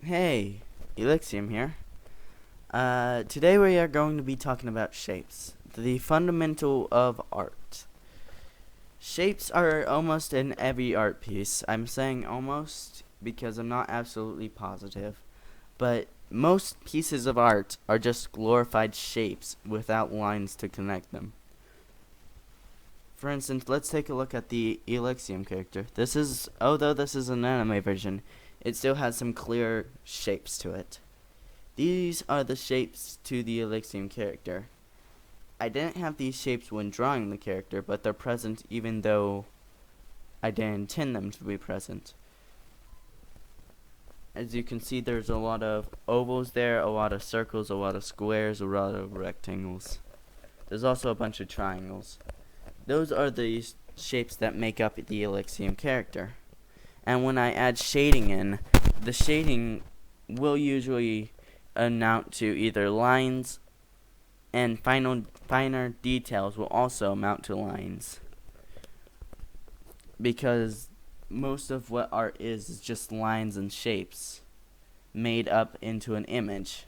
Hey, Elixium here. Today we are going to be talking about shapes, the fundamental of art. Shapes are almost in every art piece. I'm saying almost because I'm not absolutely positive, but most pieces of art are just glorified shapes without lines to connect them. For instance, let's take a look at the Elixium character. Although this is an anime version, it still has some clear shapes to it. These are the shapes to the Elixium character. I didn't have these shapes when drawing the character, but they're present even though I didn't intend them to be present. As you can see, there's a lot of ovals there, a lot of circles, a lot of squares, a lot of rectangles. There's also a bunch of triangles. Those are the shapes that make up the Elixium character. And when I add shading in, the shading will usually amount to either lines, and finer details will also amount to lines. Because most of what art is just lines and shapes made up into an image.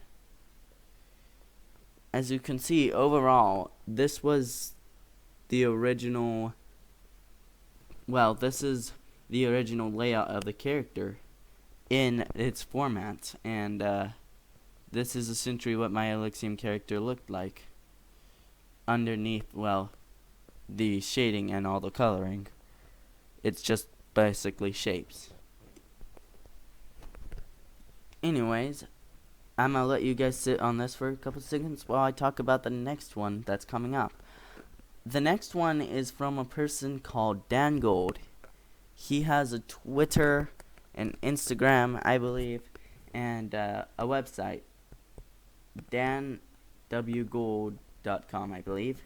As you can see, overall, this was the original. Well, this is the original layout of the character in its format, and this is essentially what my Elixium character looked like underneath, well, the shading and all the coloring. It's just basically shapes. Anyways, I'm gonna let you guys sit on this for a couple seconds while I talk about the next one that's coming up. The next one is from a person called Dan Gold. He has a Twitter, an Instagram, I believe, and a website, danwgold.com, I believe.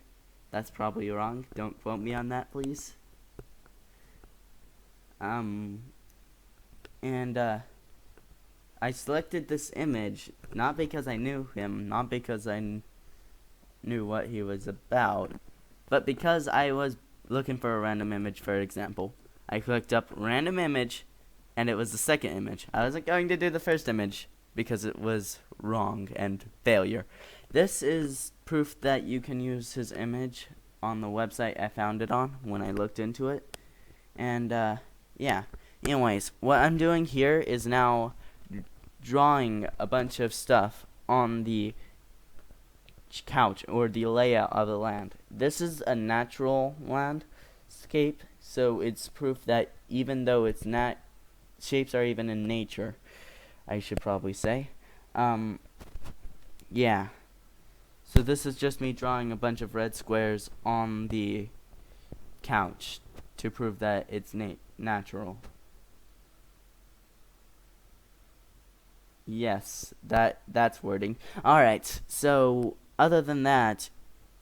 That's probably wrong. Don't quote me on that, please. And I selected this image not because I knew him, not because I knew what he was about, but because I was looking for a random image, for example. I clicked up random image, and it was the second image. I wasn't going to do the first image because it was wrong and failure. This is proof that you can use his image on the website I found it on when I looked into it. And yeah. Anyways, what I'm doing here is now drawing a bunch of stuff on the couch or the layout of the land. This is a natural landscape, so it's proof that even though it's not, shapes are even in nature, I should probably say. Yeah. So this is just me drawing a bunch of red squares on the couch to prove that it's natural. Yes, that's wording. Alright, so other than that,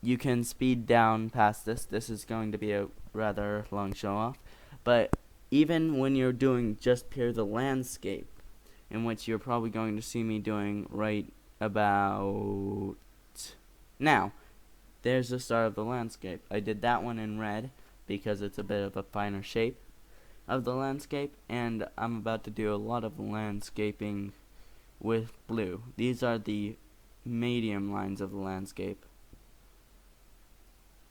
you can speed down past this. This is going to be a rather long show off. But even when you're doing just pure the landscape, in which you're probably going to see me doing right about now, there's the start of the landscape. I did that one in red because it's a bit of a finer shape of the landscape, and I'm about to do a lot of landscaping with blue. These are the medium lines of the landscape,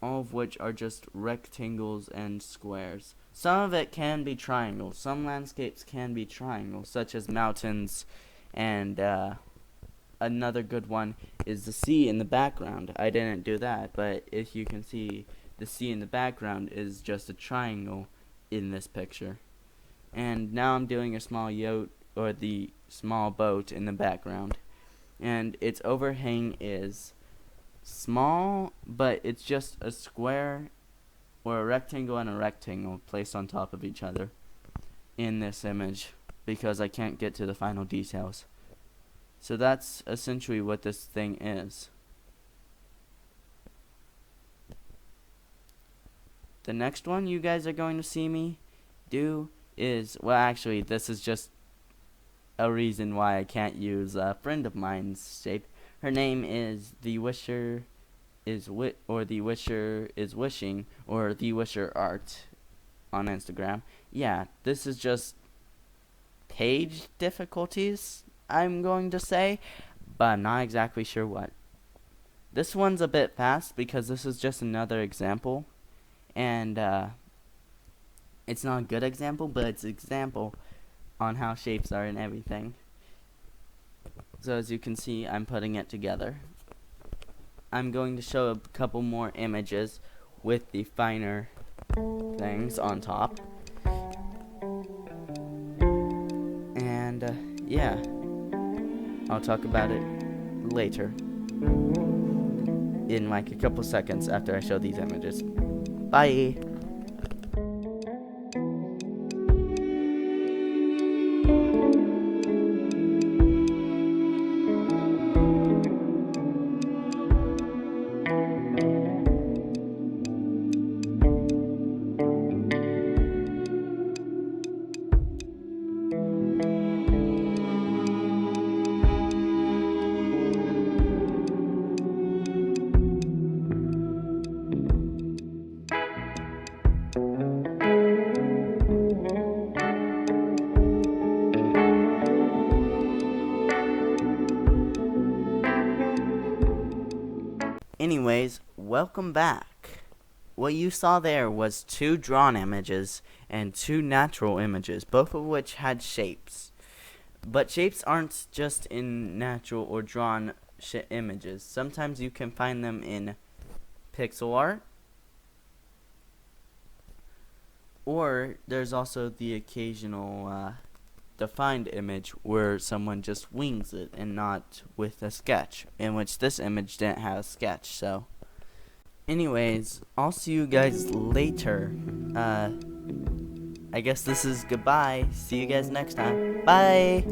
all of which are just rectangles and squares. Some of it can be triangles. Some landscapes can be triangles, such as mountains, and another good one is the sea in the background. I didn't do that, but if you can see, the sea in the background is just a triangle in this picture. And now I'm doing a small yacht, or the small boat in the background, and its overhang is small, but it's just a square or a rectangle and a rectangle placed on top of each other in this image because I can't get to the final details. So that's essentially what this thing is. The next one you guys are going to see me do is, well, actually, this is just a reason why I can't use a friend of mine's shape. Her name is the Wisher or the Wisher is Wishing, or the Wisher Art on Instagram. Yeah, this is just page difficulties I'm going to say, but I'm not exactly sure what. This one's a bit fast because this is just another example, and it's not a good example, but it's an example on how shapes are and everything. So as you can see, I'm putting it together. I'm going to show a couple more images with the finer things on top. And yeah, I'll talk about it later, in like a couple seconds after I show these images. Bye! Anyways, welcome back. What you saw there was 2 drawn images and 2 natural images, both of which had shapes. But shapes aren't just in natural or drawn images. Sometimes you can find them in pixel art, or there's also the occasional defined image where someone just wings it and not with a sketch, in which this image didn't have a sketch. So anyways, I'll see you guys later. I guess this is goodbye. See you guys next time. Bye!